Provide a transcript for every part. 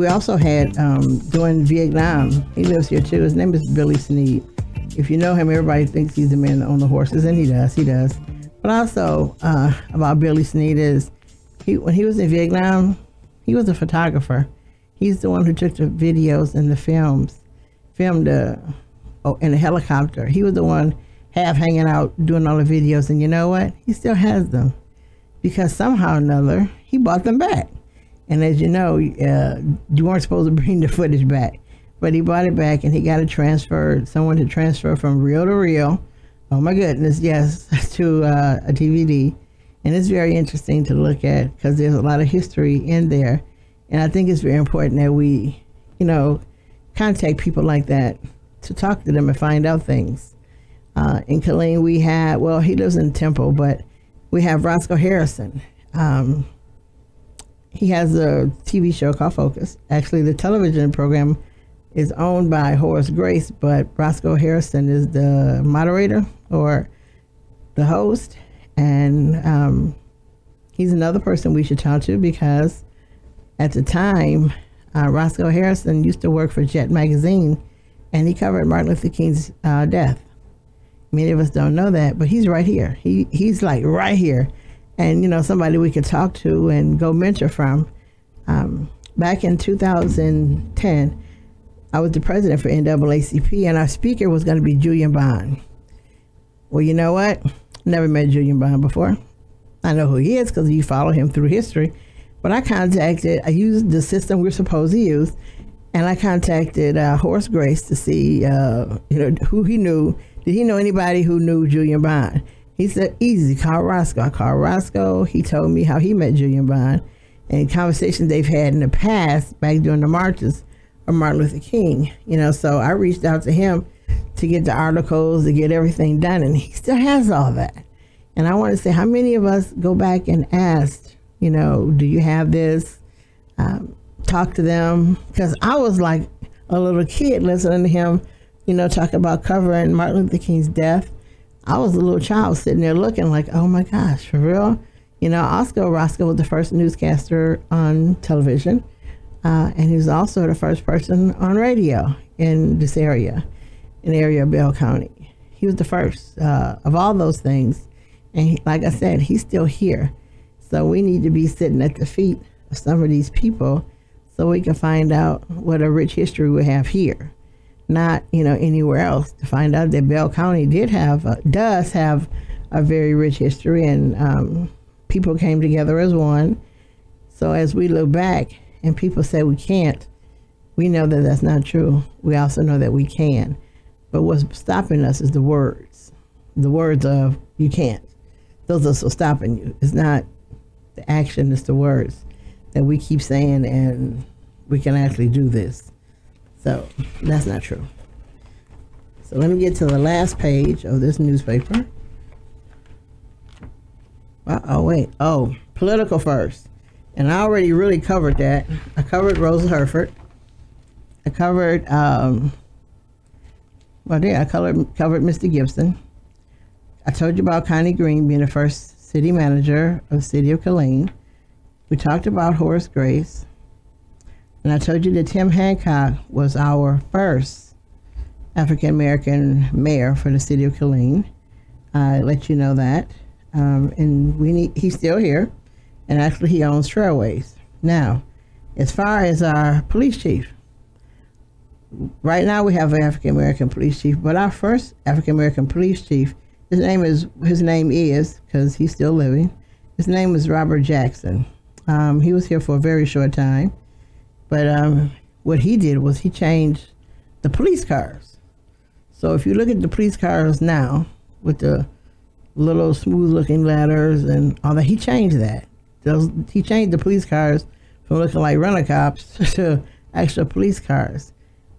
we also had, during Vietnam, he lives here too. His name is Billy Sneed. If you know him, everybody thinks he's the man that owns the horses, and he does. But also, about Billy Sneed is, when he was in Vietnam, he was a photographer. He's the one who took the videos and the filmed in a helicopter. He was the one half hanging out doing all the videos, and you know what? He still has them because somehow or another he bought them back. And as you know, you weren't supposed to bring the footage back, but he bought it back and he got it transferred. Someone to transfer from reel to reel. Oh my goodness, yes, to a DVD. And it's very interesting to look at because there's a lot of history in there. And I think it's very important that we, contact people like that to talk to them and find out things. In Killeen, we had, well, he lives in Temple, but we have Roscoe Harrison. He has a TV show called Focus. Actually, the television program is owned by Horace Grace, but Roscoe Harrison is the moderator or the host. And he's another person we should talk to because at the time, Roscoe Harrison used to work for Jet Magazine, and he covered Martin Luther King's death. Many of us don't know that, but he's right here. He's like right here. And, somebody we could talk to and go mentor from. Back in 2010, I was the president for NAACP, and our speaker was going to be Julian Bond. Well, you know what? Never met Julian Bond before. I know who he is because you follow him through history. But I used the system we're supposed to use, and I contacted Horace Grace to see, who he knew. Did he know anybody who knew Julian Bond? He said, easy, call Roscoe. I called Roscoe. He told me how he met Julian Bond and conversations they've had in the past back during the marches of Martin Luther King. So I reached out to him to get the articles, to get everything done, and he still has all that. And I want to say, how many of us go back and ask, do you have this? Talk to them. Because I was like a little kid listening to him, talk about covering Martin Luther King's death. I was a little child sitting there looking like, oh my gosh, for real? Roscoe was the first newscaster on television. And he was also the first person on radio in this area, in the area of Bell County. He was the first of all those things. And like I said, he's still here. So we need to be sitting at the feet of some of these people so we can find out what a rich history we have here. Not, anywhere else. To find out that Bell County does have a very rich history, and people came together as one. So as we look back and people say we can't, we know that that's not true. We also know that we can. But what's stopping us is the words of you can't. Those are so stopping you. It's not the action, it's the words that we keep saying, and we can actually do this. So that's not true. So let me get to the last page of this newspaper. Political first. And I already really covered that. I covered Rosa Herford. I covered, I covered Mr. Gibson. I told you about Connie Green being the first city manager of the city of Killeen. We talked about Horace Grace. And I told you that Tim Hancock was our first African-American mayor for the city of Killeen. I let you know that. And he's still here. And actually he owns Trailways. Now, as far as our police chief, right now we have an African-American police chief, but our first African-American police chief, his name is, because he's still living, his name is Robert Jackson. He was here for a very short time. But what he did was he changed the police cars. So if you look at the police cars now with the little smooth looking ladders and all that, he changed that. He changed the police cars from looking like rental cops to actual police cars.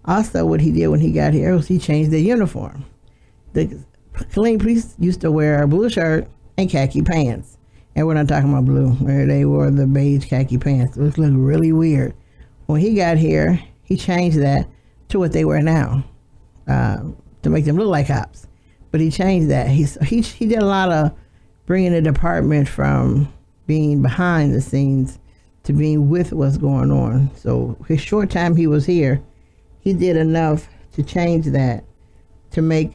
Also what he did when he got here was he changed their uniform. The Killeen police used to wear a blue shirt and khaki pants. And we're not talking about blue, where they wore the beige khaki pants. It looked really weird. When he got here, he changed that to what they wear now, to make them look like cops. But he changed that. He did a lot of bringing the department from being behind the scenes to being with what's going on. So his short time he was here, he did enough to change that, to make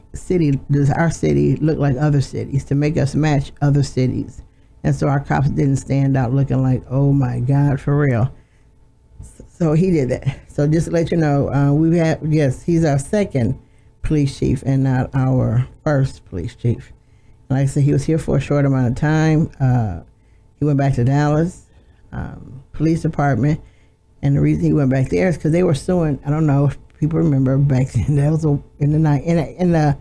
our city look like other cities, to make us match other cities. And so our cops didn't stand out looking like, oh my God, for real. So he did that. So just to let you know, he's our second police chief and not our first police chief. Like I said, he was here for a short amount of time. He went back to Dallas Police Department, and the reason he went back there is because they were suing. I don't know if people remember back then. That was in the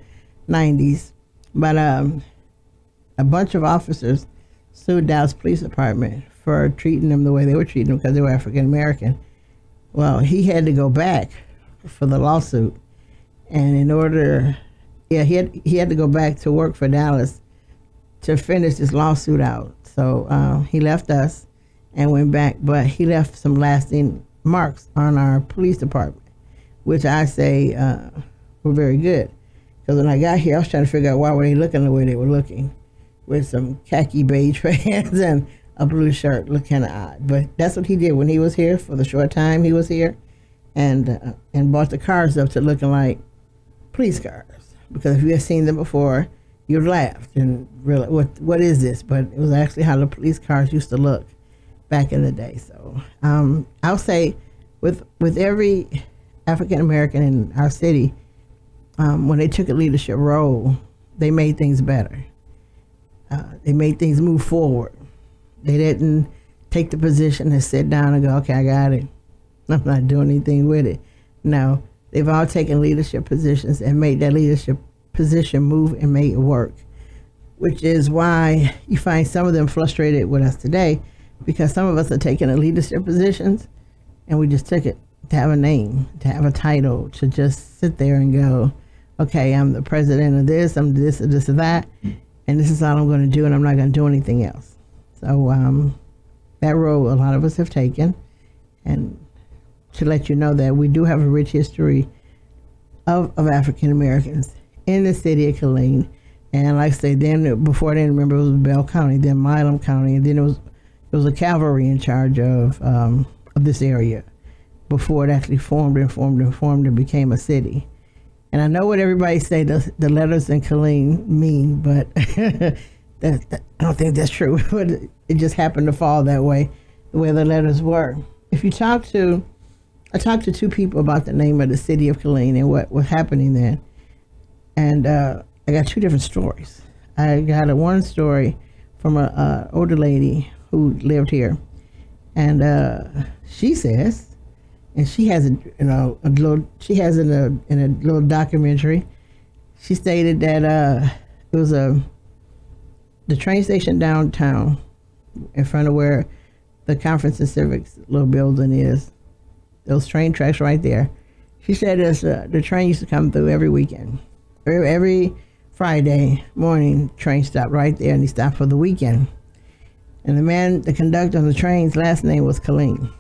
90s, but a bunch of officers sued Dallas Police Department for treating them the way they were treating them because they were African American. Well, he had to go back for the lawsuit, and in order, he had to go back to work for Dallas to finish this lawsuit out. So he left us and went back, but he left some lasting marks on our police department, which I say were very good. Because when I got here, I was trying to figure out why were they looking the way they were looking, with some khaki beige pants and a blue shirt. Looked kind of odd, but that's what he did when he was here for the short time he was here, and brought the cars up to looking like police cars. Because if you had seen them before, you'd laughed and realized, what is this? But it was actually how the police cars used to look back in the day. So I'll say with every African American in our city, when they took a leadership role, they made things better. They made things move forward. They didn't take the position and sit down and go, okay, I got it, I'm not doing anything with it. No, they've all taken leadership positions and made that leadership position move and make it work, which is why you find some of them frustrated with us today, because some of us are taking the leadership positions and we just took it to have a name, to have a title, to just sit there and go, okay, I'm the president of this, I'm this or this or that, and this is all I'm going to do, and I'm not going to do anything else. So that role a lot of us have taken, and to let you know that we do have a rich history of African Americans in the city of Killeen. And like I say, then before then, remember, it was Bell County, then Milam County, and then it was a cavalry in charge of this area before it actually formed and became a city. And I know what everybody say the letters in Killeen mean, but I don't think that's true. But it just happened to fall that way, the way the letters were. If you I talked to two people about the name of the city of Killeen and what was happening then. And I got two different stories. I got one story from an older lady who lived here, and she says, and she has in a little documentary, she stated that it was the train station downtown in front of where the Conference and Civics little building is. Those train tracks right there. She said the train used to come through every weekend. Every Friday morning, train stopped right there, and he stopped for the weekend. And the conductor on the train's last name was Killeen.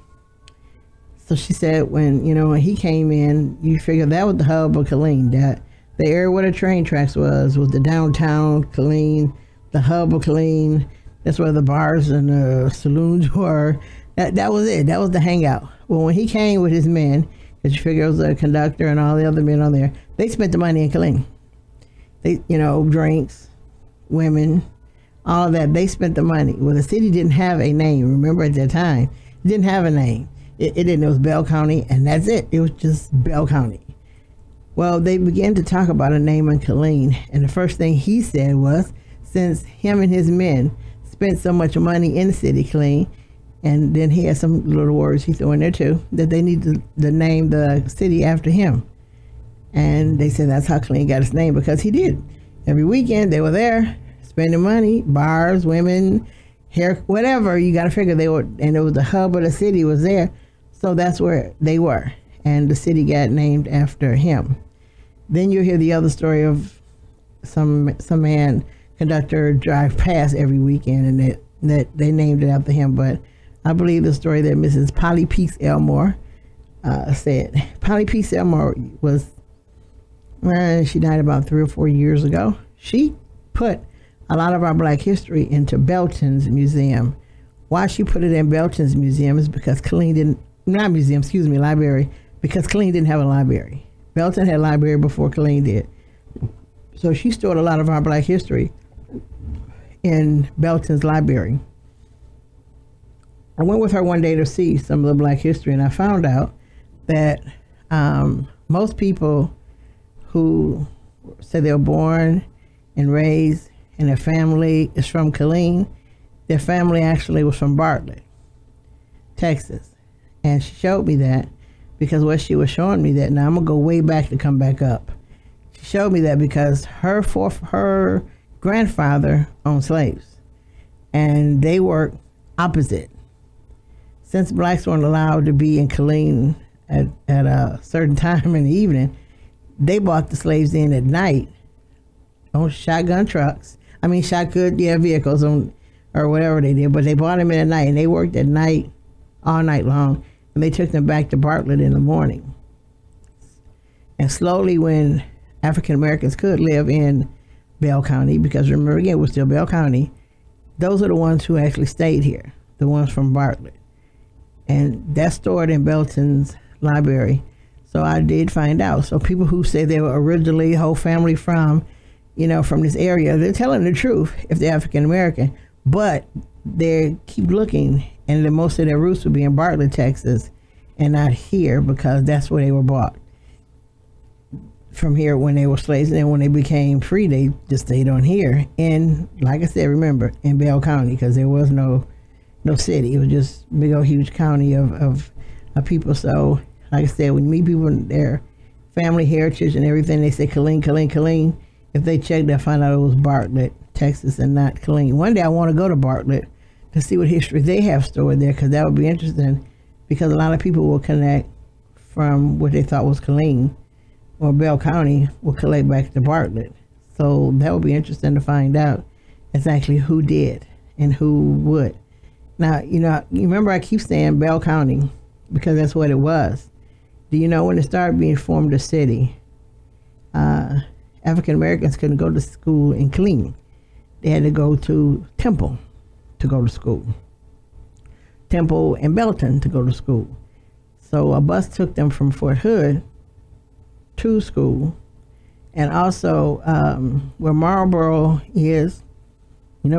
So she said when he came in, you figure that was the hub of Killeen. That the area where the train tracks was the downtown Killeen, the hub of Killeen. That's where the bars and the saloons were. That was it. That was the hangout. Well, when he came with his men, because you figure it was the conductor and all the other men on there, they spent the money in Killeen. They, drinks, women, all of that. They spent the money. Well, the city didn't have a name. Remember at that time, it didn't have a name. It didn't. It was Bell County, and that's it. It was just Bell County. Well, they began to talk about a name in Killeen, and the first thing he said was, since him and his men spent so much money in the city, Killeen, and then he had some little words he threw in there too, that they need to name the city after him. And they said that's how Killeen got its name, because he did. Every weekend they were there spending money, bars, women, hair, whatever. You got to figure they were, and it was the hub of the city was there. So that's where they were. And the city got named after him. Then you hear the other story of some man, conductor, drive past every weekend, and that they named it after him. But I believe the story that Mrs. Polly Peace Elmore said. Polly Peace Elmore was, she died about 3 or 4 years ago. She put a lot of our Black history into Belton's museum Why she put it in Belton's museum is because Killeen didn't, not museum, excuse me, library, because Killeen didn't have a library. Belton had a library before Killeen did. So she stored a lot of our Black history in Belton's library. I went with her one day to see some of the Black history, and I found out that most people who say they were born and raised and their family is from Killeen, their family actually was from Bartlett, Texas. And she showed me that because what she was showing me that, now I'm gonna go way back to come back up. She showed me that because her grandfather owned slaves, and they worked opposite. Since blacks weren't allowed to be in Killeen at a certain time in the evening, they brought the slaves in at night on shotgun trucks. I mean, vehicles on, or whatever they did, but they brought them in at night, and they worked at night all night long, and they took them back to Bartlett in the morning. And slowly, when African Americans could live in Bell County, because remember again, it was still Bell County, those are the ones who actually stayed here, the ones from Bartlett. And that's stored in Belton's library. So I did find out. So people who say they were originally whole family from, from this area, they're telling the truth if they're African American, but they keep looking, and then most of their roots would be in Bartlett, Texas, and not here, because that's where they were brought from here when they were slaves. And then when they became free, they just stayed on here. And like I said, remember, in Bell County, because there was no city. It was just big old huge county of people. So like I said, when you meet people in their family heritage and everything, they say Killeen, Killeen, Killeen. If they check, they'll find out it was Bartlett, Texas, and not Killeen. One day I want to go to Bartlett to see what history they have stored there, because that would be interesting, because a lot of people will connect from what they thought was Killeen or Bell County will collect back to Bartlett. So that would be interesting to find out exactly who did and who would. Now, you remember I keep saying Bell County because that's what it was. Do you know when it started being formed a city, African Americans couldn't go to school in Killeen. They had to go to Temple to go to school. Temple and Belton to go to school. So a bus took them from Fort Hood to school. And also where Marlboro is,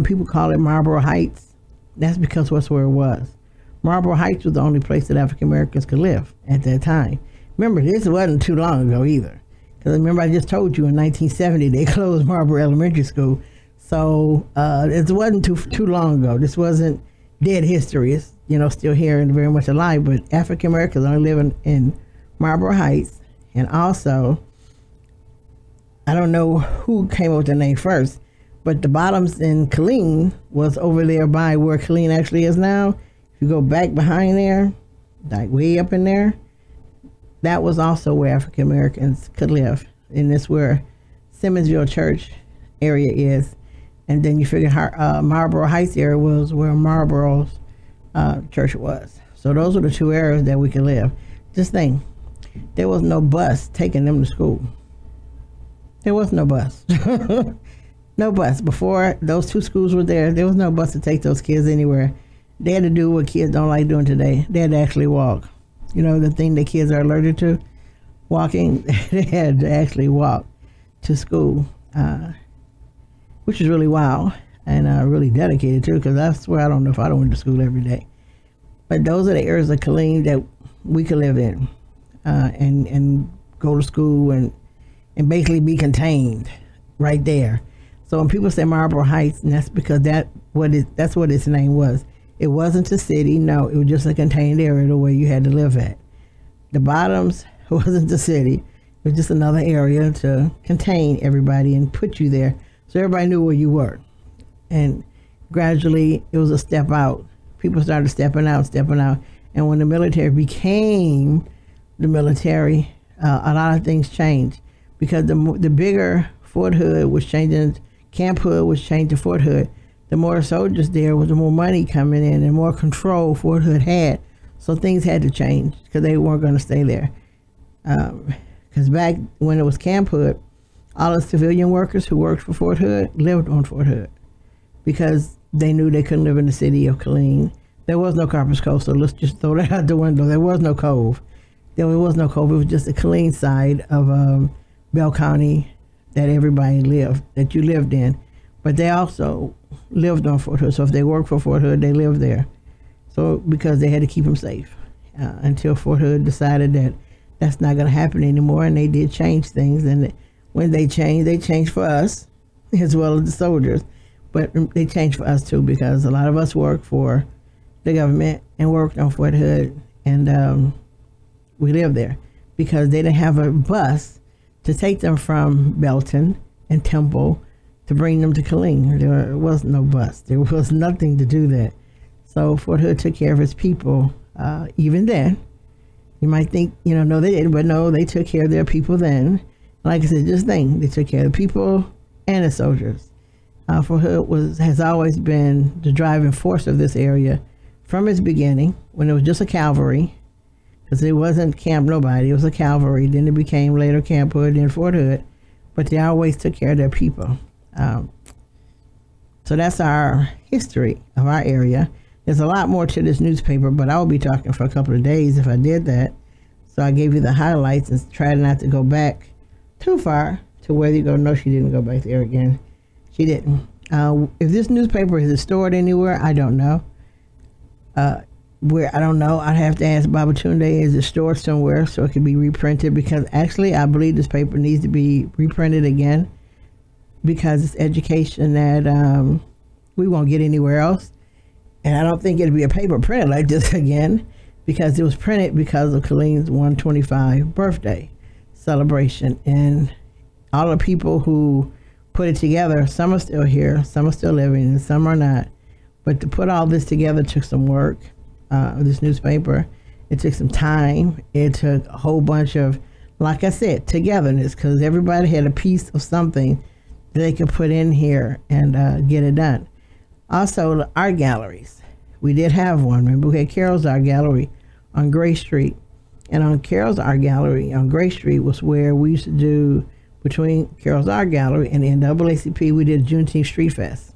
people call it Marlboro Heights. That's because that's where it was. Marlboro Heights was the only place that African Americans could live at that time. Remember, this wasn't too long ago either. Because remember, I just told you in 1970 they closed Marlboro Elementary School. So it wasn't too long ago. This wasn't dead history. It's still here and very much alive. But African Americans only live in Marlboro Heights. And also, I don't know who came up with the name first, but the Bottoms in Killeen was over there by where Killeen actually is now. If you go back behind there, like way up in there, that was also where African Americans could live. And that's where Simmonsville Church area is. And then you figure Marlboro Heights area was where Marlboro's church was. So those are the two areas that we could live. Just think, there was no bus taking them to school. There was no bus. No bus. Before those two schools were there was no bus to take those kids anywhere. They had to do what kids don't like doing today. They had to actually walk. The thing that kids are allergic to, walking, they had to actually walk to school, which is really wild and really dedicated too, because I swear I don't know if I don't went to school every day. But those are the areas of Killeen that we could live in and go to school and basically be contained right there. So when people say Marlboro Heights, and that's because that's what its name was. It wasn't a city, no, it was just a contained area where you had to live at. The Bottoms wasn't a city, it was just another area to contain everybody and put you there so everybody knew where you were. And gradually it was a step out. People started stepping out. And when the military became the military, a lot of things changed, because the bigger Fort Hood was changing, Camp Hood was changed to Fort Hood. The more soldiers there was, the more money coming in and more control Fort Hood had. So things had to change because they weren't going to stay there. Because back when it was Camp Hood, all the civilian workers who worked for Fort Hood lived on Fort Hood because they knew they couldn't live in the city of Killeen. There was no Carpus Cove, so let's just throw that out the window. There was no cove. There was no cove. It was just a Killeen side of Bell County that everybody lived, that you lived in. But they also lived on Fort Hood. So if they worked for Fort Hood, they lived there. So because they had to keep them safe until Fort Hood decided that that's not going to happen anymore, and they did change things. And when they changed for us as well as the soldiers. But they changed for us too, because a lot of us worked for the government and worked on Fort Hood, and we lived there because they didn't have a bus to take them from Belton and Temple to bring them to Killeen. There was no bus. There was nothing to do that. So Fort Hood took care of its people. Even then, you might think, no, they didn't, but no, they took care of their people then. Like I said, just think, they took care of the people and the soldiers. Fort Hood has always been the driving force of this area from its beginning, when it was just a cavalry, because it wasn't Camp Nobody, it was a cavalry. Then it became later Camp Hood, then Fort Hood, but they always took care of their people. So that's our history of our area. There's a lot more to this newspaper, but I would be talking for a couple of days if I did that. So I gave you the highlights and tried not to go back too far to where you go. No, she didn't go back there again. She didn't. If this newspaper is stored anywhere, I don't know. Where I don't know, I'd have to ask Baba Tunde, is it stored somewhere so it can be reprinted? Because actually, I believe this paper needs to be reprinted again, because it's education that we won't get anywhere else. And I don't think it'll be a paper printed like this again, because it was printed because of Killeen's 125 birthday celebration. And all the people who put it together, some are still here, some are still living, and some are not. But to put all this together took some work, this newspaper. It took some time. It took a whole bunch of, like I said, togetherness, because everybody had a piece of something that they could put in here and get it done. Also, the art galleries. We did have one. Remember, we had Carol's Art Gallery on Gray Street. And on Carol's Art Gallery on Gray Street was where we used to do, between Carol's Art Gallery and the NAACP, we did Juneteenth Street Fest.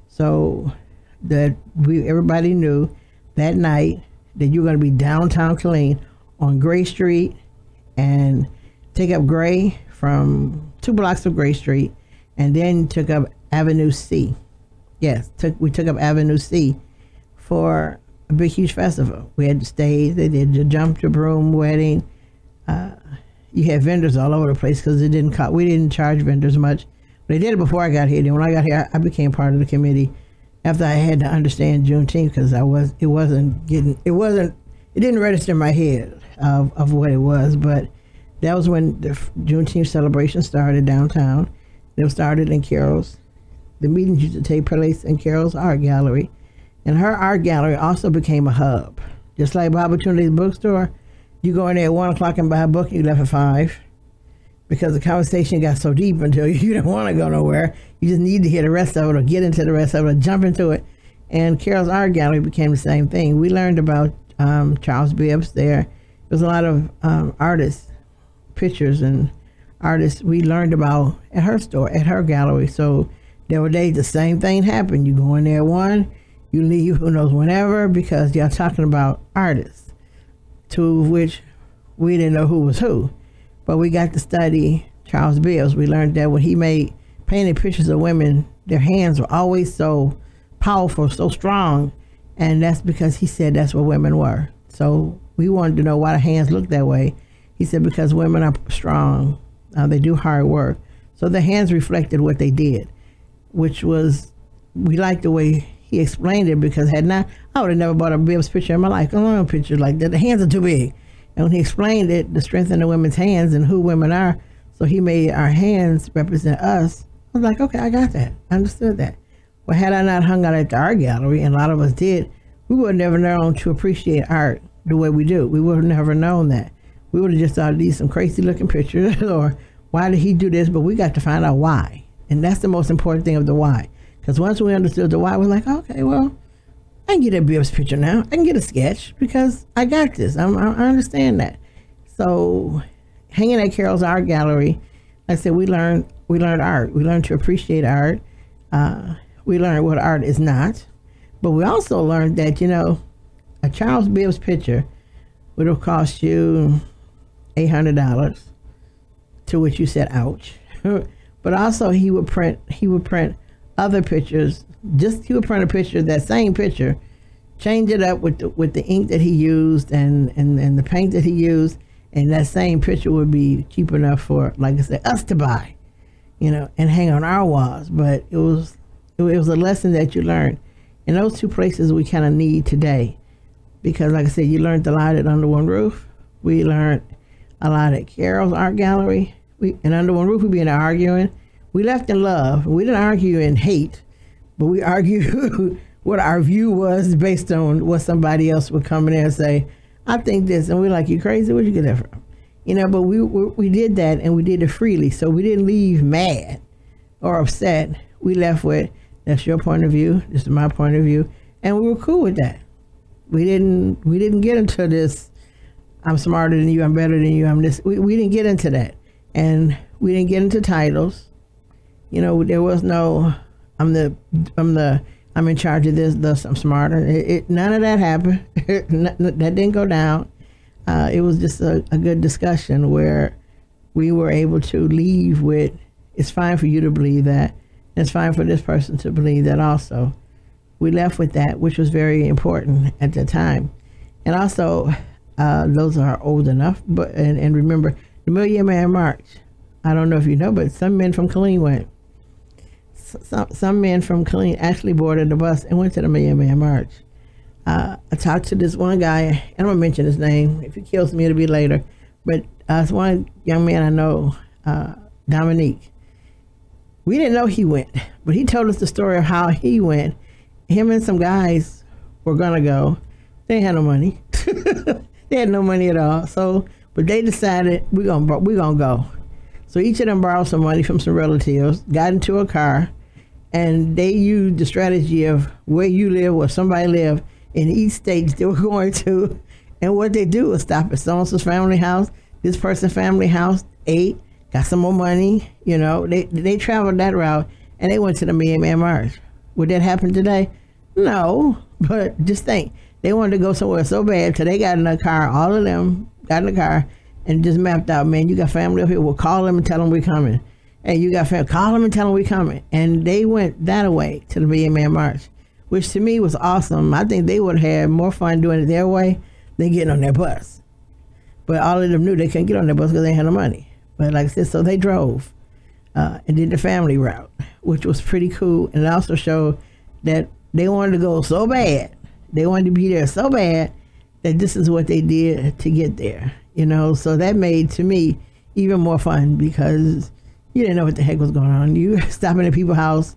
So that everybody knew that night that you were going to be downtown Killeen on Gray Street, and take up Gray from 2 blocks of Gray Street, and then took up Avenue C. Yes, we took up Avenue C for a big, huge festival. We had the stage, they did the jump to broom wedding. You had vendors all over the place because we didn't charge vendors much. They did it before I got here. Then when I got here, I became part of the committee after I had to understand Juneteenth, because it didn't register in my head of what it was. But that was when the Juneteenth celebration started downtown. It started in Carol's. The meetings used to take place in Carol's Art Gallery. And her art gallery also became a hub. Just like Baba Tunde's bookstore, you go in there at 1 o'clock and buy a book, and you left at 5. Because the conversation got so deep until you didn't want to go nowhere. You just need to hear the rest of it, or get into the rest of it, or jump into it. And Carol's Art Gallery became the same thing. We learned about Charles Bibbs there. There was a lot of artists, pictures and artists we learned about at her store, at her gallery. So there were days the same thing happened. You go in there at 1, you leave who knows whenever, because y'all talking about artists, to which we didn't know who was who. But we got to study Charles Bibbs. We learned that when he painted pictures of women, their hands were always so powerful, so strong, and that's because he said that's what women were. So we wanted to know why the hands looked that way. He said because women are strong, they do hard work. So the hands reflected what they did, which was, we liked the way he explained it, because had not, I would have never bought a Bibbs picture in my life. I don't want a picture like that. The hands are too big. And when he explained it, the strength in the women's hands and who women are, so he made our hands represent us. I was like, okay, I got that. I understood that. Well, had I not hung out at the art gallery, and a lot of us did, we would have never known to appreciate art the way we do. We would have never known that. We would have just thought these some crazy looking pictures, or why did he do this? But we got to find out why. And that's the most important thing of the why. Because once we understood the why, we're like, okay, well, I can get a Bibbs picture now. I can get a sketch because I got this. I understand that. So hanging at Carol's Art Gallery, like I said, we learned art. We learned to appreciate art. We learned what art is not. But we also learned that, a Charles Bibbs picture would have cost you $800, to which you said, ouch. But also he would print other pictures. He would print a picture, that same picture, change it up with the ink that he used and the paint that he used, and that same picture would be cheap enough for, like I said, us to buy, and hang on our walls. But it was a lesson that you learned. And those two places we kind of need today, because like I said, you learned a lot at Under One Roof. We learned a lot at Carol's Art Gallery. And Under One Roof, we'd be in there arguing. We left in love. We didn't argue in hate, but we argued what our view was based on what somebody else would come in there and say, I think this. And we're like, you crazy? Where'd you get that from? But we did that, and we did it freely. So we didn't leave mad or upset. We left with, that's your point of view, this is my point of view. And we were cool with that. We didn't get into this, I'm smarter than you, I'm better than you, I'm this. We didn't get into that. And we didn't get into titles. There was no, I'm in charge of this, thus I'm smarter. None of that happened. That didn't go down. It was just a good discussion where we were able to leave with, it's fine for you to believe that. It's fine for this person to believe that also. We left with that, which was very important at the time. And also, those are old enough, but and remember, the Million Man March. I don't know if you know, but some men from Killeen went. Some men from Killeen actually boarded the bus and went to the Million Man March. I talked to this one guy, and I'm going to mention his name. If he kills me, it'll be later. But it's one young man I know, Dominique. We didn't know he went, but he told us the story of how he went. Him and some guys were going to go. They had no money. They had no money at all. But they decided we're gonna go. So each of them borrowed some money from some relatives, got into a car, and they used the strategy of where you live, where somebody lived, in each state they were going to. And what they do was stop at so-and-so's family house, this person's family house, ate, got some more money. They traveled that route, and they went to the Million Man March. Would that happen today? No, but just think. They wanted to go somewhere so bad till they got in a car, all of them got in the car and just mapped out, man, you got family up here, we'll call them and tell them we're coming. And you got family, call them and tell them we're coming. And they went that way to the Million Man March, which to me was awesome. I think they would have had more fun doing it their way than getting on their bus. But all of them knew they couldn't get on their bus because they had no money. But like I said, so they drove and did the family route, which was pretty cool. And it also showed that they wanted to go so bad. They wanted to be there so bad that this is what they did to get there. So that made, to me, even more fun because you didn't know what the heck was going on. You stopping at people's house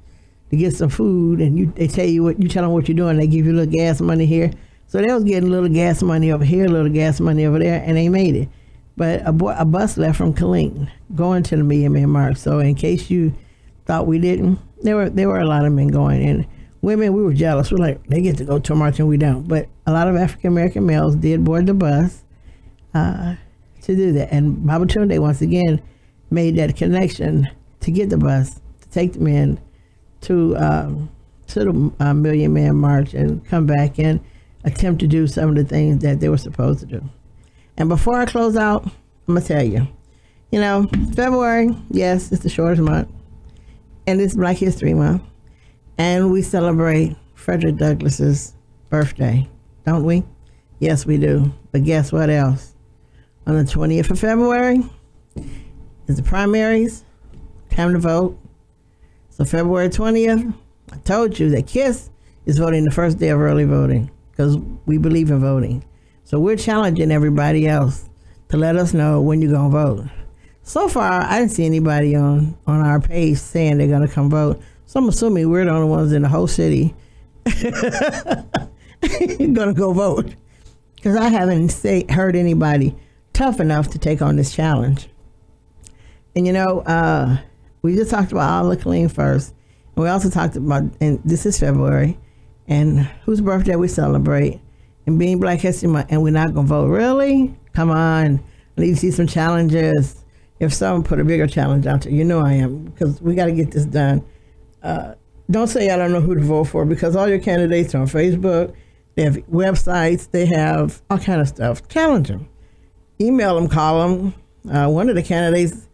to get some food, and they tell you you tell them what you're doing. They give you a little gas money here. So they was getting a little gas money over here, a little gas money over there, and they made it. But a bus left from Killeen going to the Million Man March. So in case you thought we didn't, there were a lot of men going. And women, we were jealous. We're like, they get to go to a march and we don't. But a lot of African-American males did board the bus to do that. And Babatunde, once again, made that connection to get the bus, to take the men to the Million Man March and come back and attempt to do some of the things that they were supposed to do. And before I close out, I'm going to tell you, February, yes, it's the shortest month. And it's Black History Month. And we celebrate Frederick Douglass's birthday, don't we? Yes, we do. But guess what else? On the 20th of February is the primaries, time to vote. So February 20th, I told you that KISS is voting the first day of early voting because we believe in voting. So we're challenging everybody else to let us know when you're going to vote. So far, I didn't see anybody on our page saying they're going to come vote. So I'm assuming we're the only ones in the whole city going to go vote. Because I haven't heard anybody tough enough to take on this challenge. And we just talked about all the clean first. And we also talked about, and this is February, and whose birthday we celebrate, and being Black History Month, and we're not going to vote. Really? Come on. I need to see some challenges. If someone put a bigger challenge out there, I am, because we got to get this done. don't say I don't know who to vote for, because all your candidates are on Facebook. They have websites. They have all kind of stuff. Challenge them. Email them, call them. One of the candidates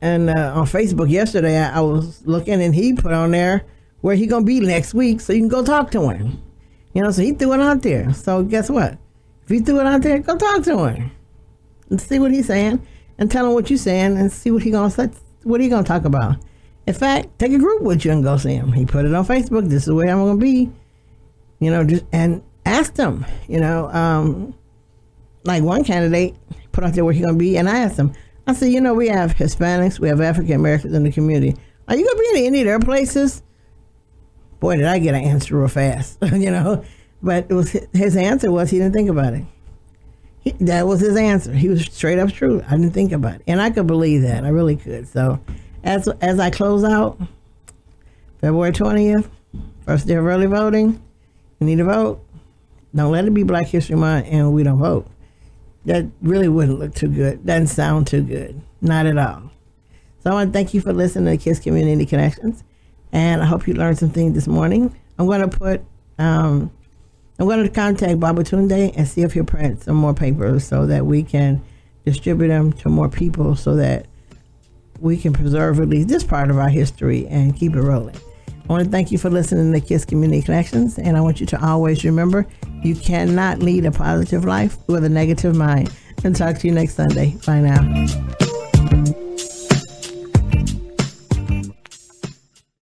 and on Facebook yesterday, I was looking, and he put on there where he going to be next week, so you can go talk to him. You know, so he threw it out there. So guess what? If he threw it out there, go talk to him and see what he's saying, and tell him what you're saying, and see what he gonna say, what he gonna talk about. In fact, take a group with you and go see him. He put it on Facebook. This is where I'm gonna be. You know, just and ask them. You know, like one candidate put out there where he's gonna be, and I asked him. I said, you know, we have Hispanics, we have African Americans in the community. Are you gonna be in any of their places? Boy, did I get an answer real fast. You know, but it was his answer was he didn't think about it. That was his answer. He was straight up true. I didn't think about it, and I could believe that. I really could. So, as I close out, February 20th, first day of early voting. You need to vote. Don't let it be Black History Month and we don't vote. That really wouldn't look too good. Doesn't sound too good. Not at all. So I want to thank you for listening to KISS Community Connections, and I hope you learned some things this morning. I'm going to contact Baba Tunde and see if he'll print some more papers so that we can distribute them to more people, so that we can preserve at least this part of our history and keep it rolling. I want to thank you for listening to KISS Community Connections, and I want you to always remember, you cannot lead a positive life with a negative mind. And talk to you next Sunday. Bye now.